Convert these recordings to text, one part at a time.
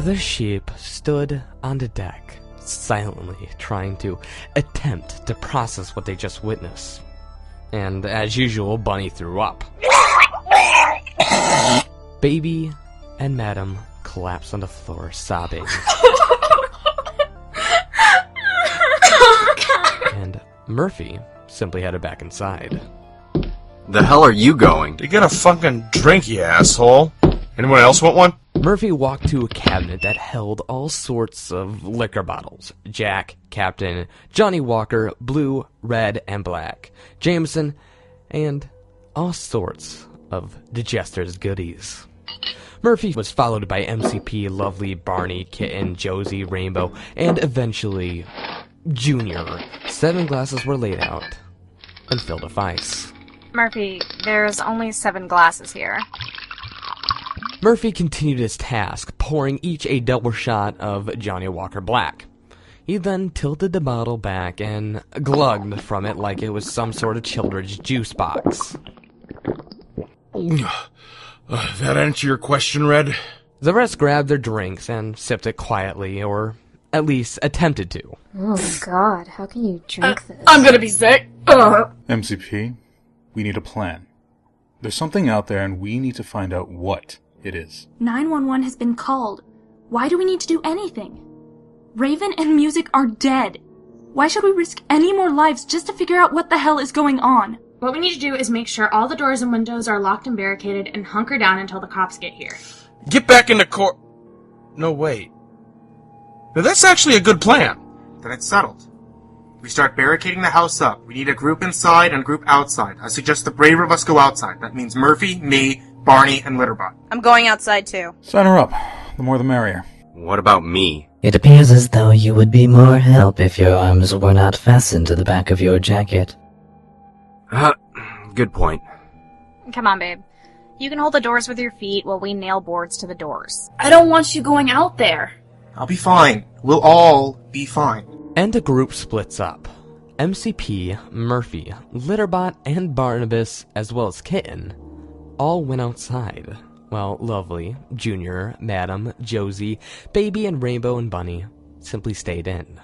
The sheep stood on the deck, silently trying to attempt to process what they just witnessed. And as usual, Bunny threw up. Baby and Madam collapsed on the floor, sobbing. And Murphy simply headed back inside. The hell are you going? To get a fucking drink, you asshole. Anyone else want one? Murphy walked to a cabinet that held all sorts of liquor bottles. Jack, Captain, Johnny Walker, Blue, Red, and Black, Jameson, and all sorts of digesters goodies. Murphy was followed by MCP, Lovely, Barney, Kitten, Josie, Rainbow, and eventually Junior. 7 glasses were laid out and filled with ice. Murphy, there's only 7 glasses here. Murphy continued his task, pouring each a double shot of Johnny Walker Black. He then tilted the bottle back and glugged from it like it was some sort of children's juice box. That answer your question, Red? The rest grabbed their drinks and sipped it quietly, or at least attempted to. Oh god, how can you drink this? I'm gonna be sick! MCP, we need a plan. There's something out there and we need to find out what it is. 911 has been called. Why do we need to do anything? Raven and Music are dead. Why should we risk any more lives just to figure out what the hell is going on? What we need to do is make sure all the doors and windows are locked and barricaded and hunker down until the cops get here. Get back in the court. No, wait. Now that's actually a good plan. Then it's settled. We start barricading the house up. We need a group inside and a group outside. I suggest the braver of us go outside. That means Murphy, me, Barney, and Litterbot. I'm going outside too. Sign her up. The more the merrier. What about me? It appears as though you would be more help if your arms were not fastened to the back of your jacket. Good point. Come on, babe. You can hold the doors with your feet while we nail boards to the doors. I don't want you going out there. I'll be fine. We'll all be fine. And the group splits up. MCP, Murphy, Litterbot, and Barnabas, as well as Kitten, all went outside, while Lovely, Junior, Madam, Josie, Baby, and Rainbow and Bunny simply stayed in.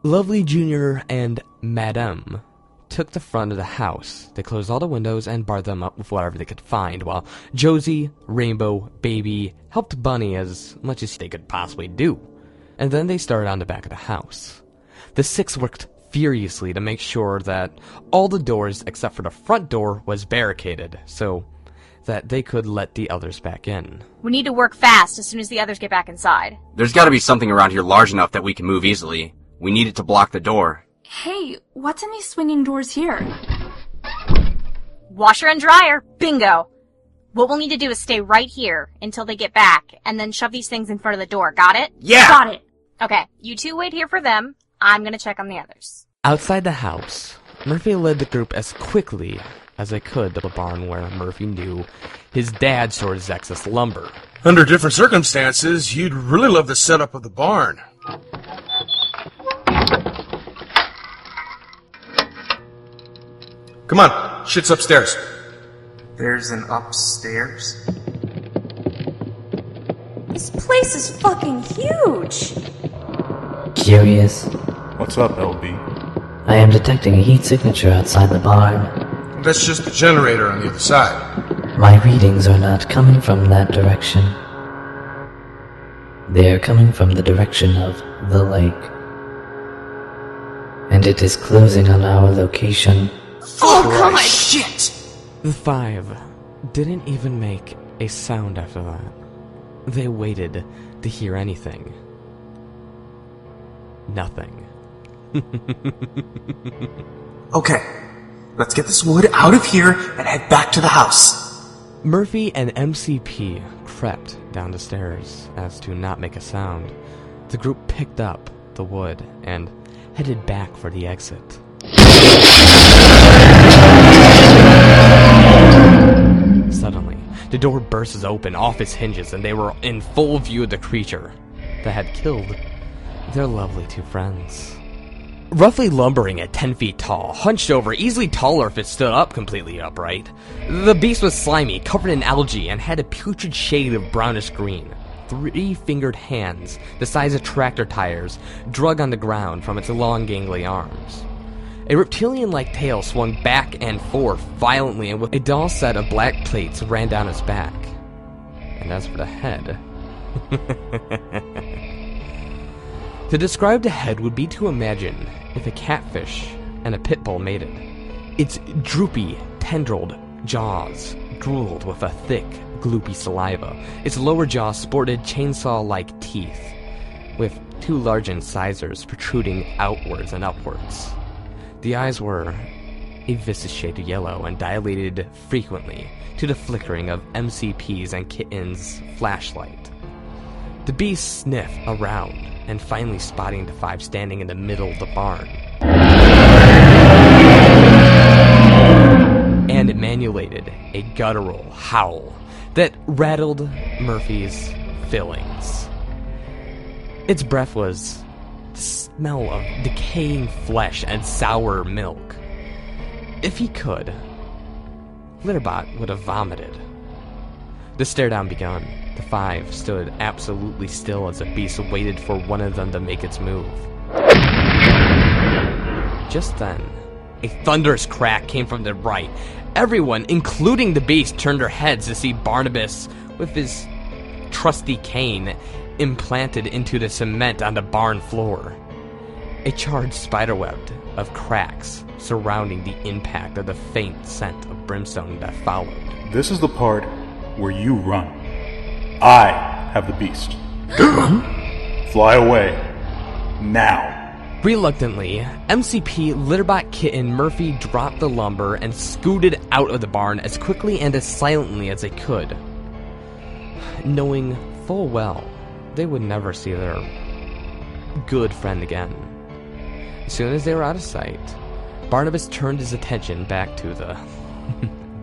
Lovely, Junior, and Madam took the front of the house. They closed all the windows and barred them up with whatever they could find, while Josie, Rainbow, Baby helped Bunny as much as they could possibly do. And then they started on the back of the house. The 6 worked furiously to make sure that all the doors except for the front door was barricaded, so that they could let the others back in. We need to work fast as soon as the others get back inside. There's gotta be something around here large enough that we can move easily. We need it to block the door. Hey, what's in these swinging doors here? Washer and dryer. Bingo. What we'll need to do is stay right here until they get back, and then shove these things in front of the door. Got it? Yeah! Got it. Okay, you 2 wait here for them. I'm gonna check on the others. Outside the house, Murphy led the group as quickly as they could to the barn where Murphy knew his dad stored his excess lumber. Under different circumstances, you'd really love the setup of the barn. Come on, shit's upstairs. There's an upstairs? This place is fucking huge! Curious? What's up, LB? I am detecting a heat signature outside the barn. That's just the generator on the other side. My readings are not coming from that direction. They are coming from the direction of the lake. And it is closing on our location. Oh god! Shit! The 5 didn't even make a sound after that. They waited to hear anything. Nothing. Okay, let's get this wood out of here and head back to the house. Murphy and MCP crept down the stairs as to not make a sound. The group picked up the wood and headed back for the exit. Suddenly, the door bursts open off its hinges and they were in full view of the creature that had killed their lovely 2 friends. Roughly lumbering at 10 feet tall, hunched over, easily taller if it stood up completely upright, the beast was slimy, covered in algae, and had a putrid shade of brownish green. 3-fingered hands, the size of tractor tires, drug on the ground from its long gangly arms. A reptilian-like tail swung back and forth violently, and with a dull set of black plates ran down its back. And as for the head... To describe the head would be to imagine if a catfish and a pit bull mated. Its droopy, tendrilled jaws drooled with a thick, gloopy saliva. Its lower jaw sported chainsaw-like teeth, with 2 large incisors protruding outwards and upwards. The eyes were a viscous shade of yellow and dilated frequently to the flickering of MCP's and Kitten's flashlight. The beast sniffed around, and finally spotting the 5 standing in the middle of the barn. And emanated a guttural howl that rattled Murphy's fillings. Its breath was the smell of decaying flesh and sour milk. If he could, Litterbot would have vomited. The stare-down begun. The 5 stood absolutely still as the beast waited for one of them to make its move. Just then, a thunderous crack came from the right. Everyone, including the beast, turned their heads to see Barnabas with his trusty cane implanted into the cement on the barn floor. A charred spiderweb of cracks surrounding the impact of the faint scent of brimstone that followed. This is the part where you run. I have the beast. Fly away. Now. Reluctantly, MCP, Litterbot, Kitten, Murphy dropped the lumber and scooted out of the barn as quickly and as silently as they could, knowing full well they would never see their good friend again. As soon as they were out of sight, Barnabas turned his attention back to the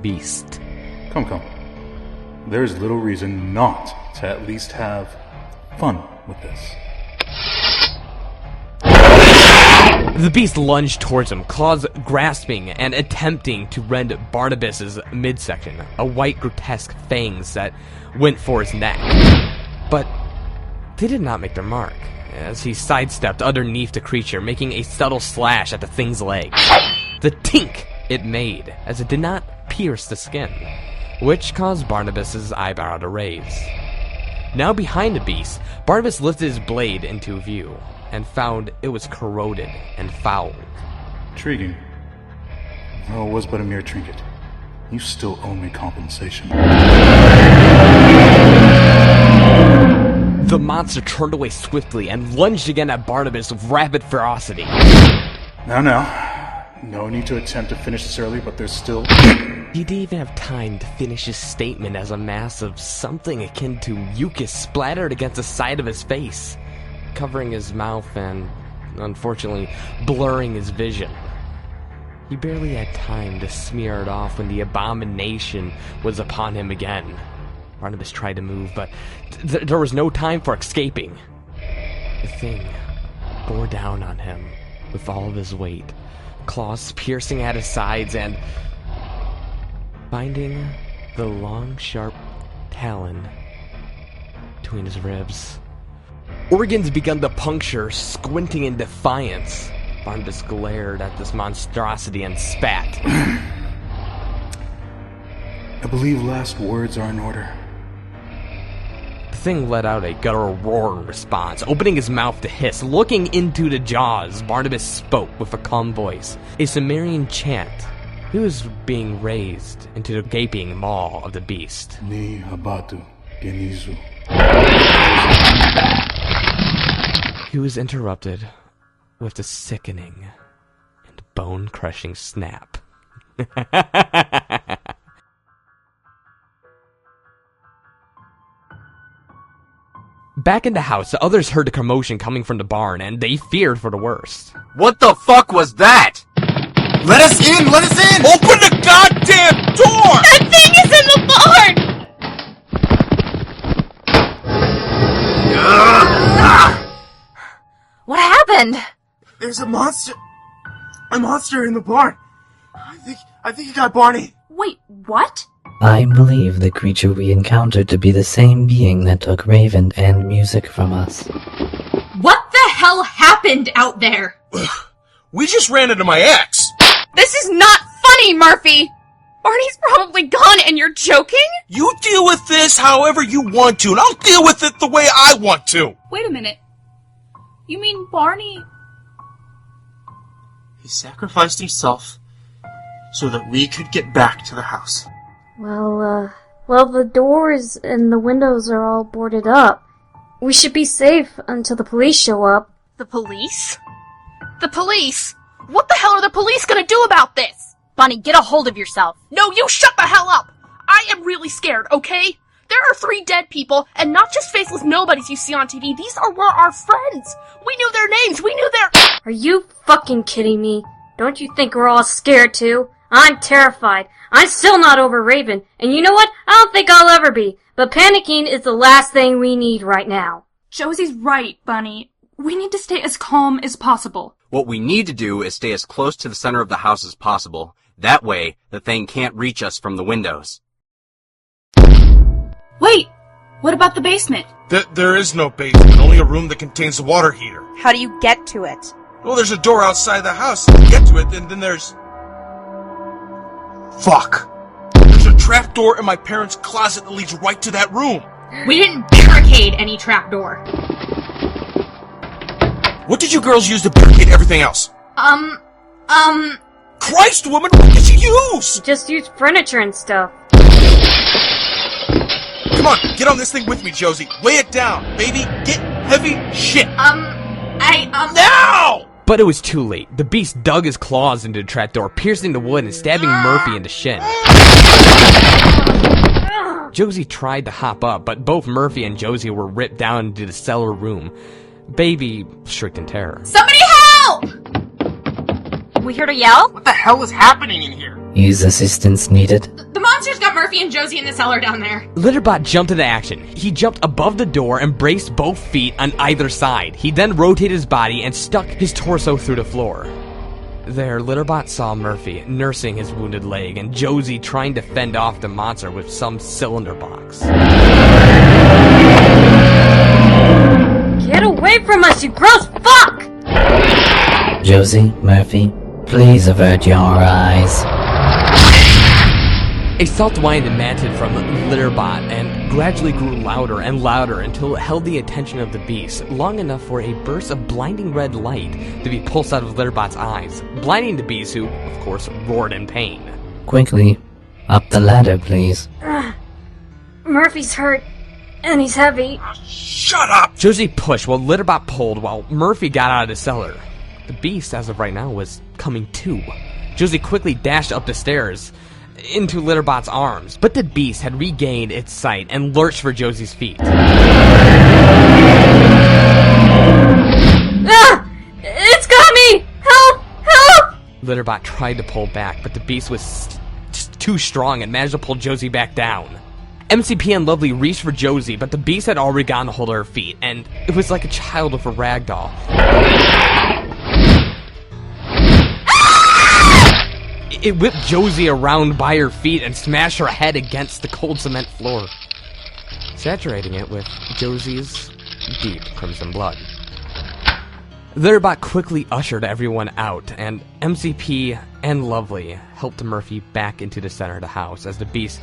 beast. Come. There's little reason not to at least have fun with this. The beast lunged towards him, claws grasping and attempting to rend Barnabas's midsection, a white grotesque fangs that went for his neck. But they did not make their mark, as he sidestepped underneath the creature, making a subtle slash at the thing's legs. The tink it made, as it did not pierce the skin, which caused Barnabas's eyebrow to raise. Now behind the beast, Barnabas lifted his blade into view, and found it was corroded and fouled. Intriguing. Though it was but a mere trinket, you still owe me compensation. The monster turned away swiftly and lunged again at Barnabas with rapid ferocity. Now. No need to attempt to finish this early, but there's still... He didn't even have time to finish his statement as a mass of something akin to mucus splattered against the side of his face, covering his mouth and, unfortunately, blurring his vision. He barely had time to smear it off when the abomination was upon him again. Barnabas tried to move, but there was no time for escaping. The thing bore down on him with all of his weight, claws piercing at his sides and finding the long, sharp talon between his ribs. Organs began to puncture, squinting in defiance. Barnabas glared at this monstrosity and spat. I believe last words are in order. The thing let out a guttural roar in response, opening his mouth to hiss. Looking into the jaws, Barnabas spoke with a calm voice, a Sumerian chant. He was being raised into the gaping maw of the beast. Ni abatu genizu. He was interrupted with a sickening and bone-crushing snap. Back in the house, the others heard the commotion coming from the barn, and they feared for the worst. What the fuck was that? Let us in! Let us in! Open the goddamn door! That thing is in the barn! What happened? There's a monster in the barn. I think he got Barney. Wait, what? I believe the creature we encountered to be the same being that took Raven and music from us. What the hell happened out there? We just ran into my ex! This is not funny, Murphy! Barney's probably gone and you're joking? You deal with this however you want to, and I'll deal with it the way I want to! Wait a minute. You mean Barney? He sacrificed himself so that we could get back to the house. Well, the doors and the windows are all boarded up. We should be safe until the police show up. The police? The police? What the hell are the police gonna do about this? Bunny, get a hold of yourself. No, you shut the hell up! I am really scared, okay? There are 3 dead people, and not just faceless nobodies you see on TV. These were our friends. We knew their names. We knew their... Are you fucking kidding me? Don't you think we're all scared too? I'm terrified. I'm still not over Raven, and you know what? I don't think I'll ever be. But panicking is the last thing we need right now. Josie's right, Bunny. We need to stay as calm as possible. What we need to do is stay as close to the center of the house as possible. That way, the thing can't reach us from the windows. Wait! What about the basement? There is no basement, only a room that contains a water heater. How do you get to it? Well, there's a door outside the house. You get to it, and then there's... Fuck. There's a trapdoor in my parents' closet that leads right to that room. We didn't barricade any trapdoor. What did you girls use to barricade everything else? Christ, woman, what did you use? Just use furniture and stuff. Come on, get on this thing with me, Josie. Weigh it down, baby. Get heavy shit. Now! But it was too late. The beast dug his claws into the trapdoor, piercing the wood and stabbing Murphy in the shin. Josie tried to hop up, but both Murphy and Josie were ripped down into the cellar room. Baby shrieked in terror. Somebody help! We heard her yell? What the hell is happening in here? Is assistance needed? The monsters got Murphy and Josie in the cellar down there. Litterbot jumped into action. He jumped above the door and braced both feet on either side. He then rotated his body and stuck his torso through the floor. There, Litterbot saw Murphy nursing his wounded leg and Josie trying to fend off the monster with some cylinder box. Get away from us, you gross fuck! Josie, Murphy, please avert your eyes. A soft whine emanted from Litterbot and gradually grew louder and louder until it held the attention of the beast, long enough for a burst of blinding red light to be pulsed out of Litterbot's eyes, blinding the beast who, of course, roared in pain. Quickly, up the ladder, please. Murphy's hurt, and he's heavy. Shut up! Josie pushed while Litterbot pulled while Murphy got out of the cellar. The beast, as of right now, was coming to. Josie quickly dashed up the stairs into Litterbot's arms, but the beast had regained its sight and lurched for Josie's feet. Ah! It's got me! Help! Help! Litterbot tried to pull back, but the beast was just too strong and managed to pull Josie back down. MCP and Lovely reached for Josie, but the beast had already gotten a hold of her feet, and it was like a child with a rag doll. It whipped Josie around by her feet and smashed her head against the cold cement floor, saturating it with Josie's deep crimson blood. Litterbot quickly ushered everyone out, and MCP and Lovely helped Murphy back into the center of the house as the beast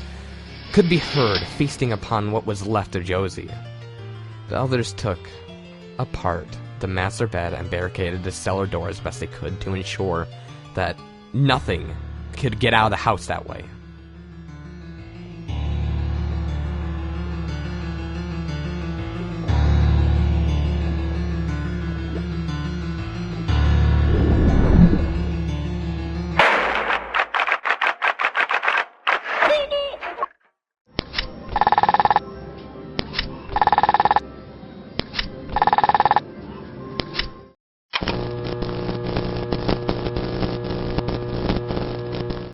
could be heard feasting upon what was left of Josie. The others took apart the master bed and barricaded the cellar door as best they could to ensure that nothing could get out of the house that way.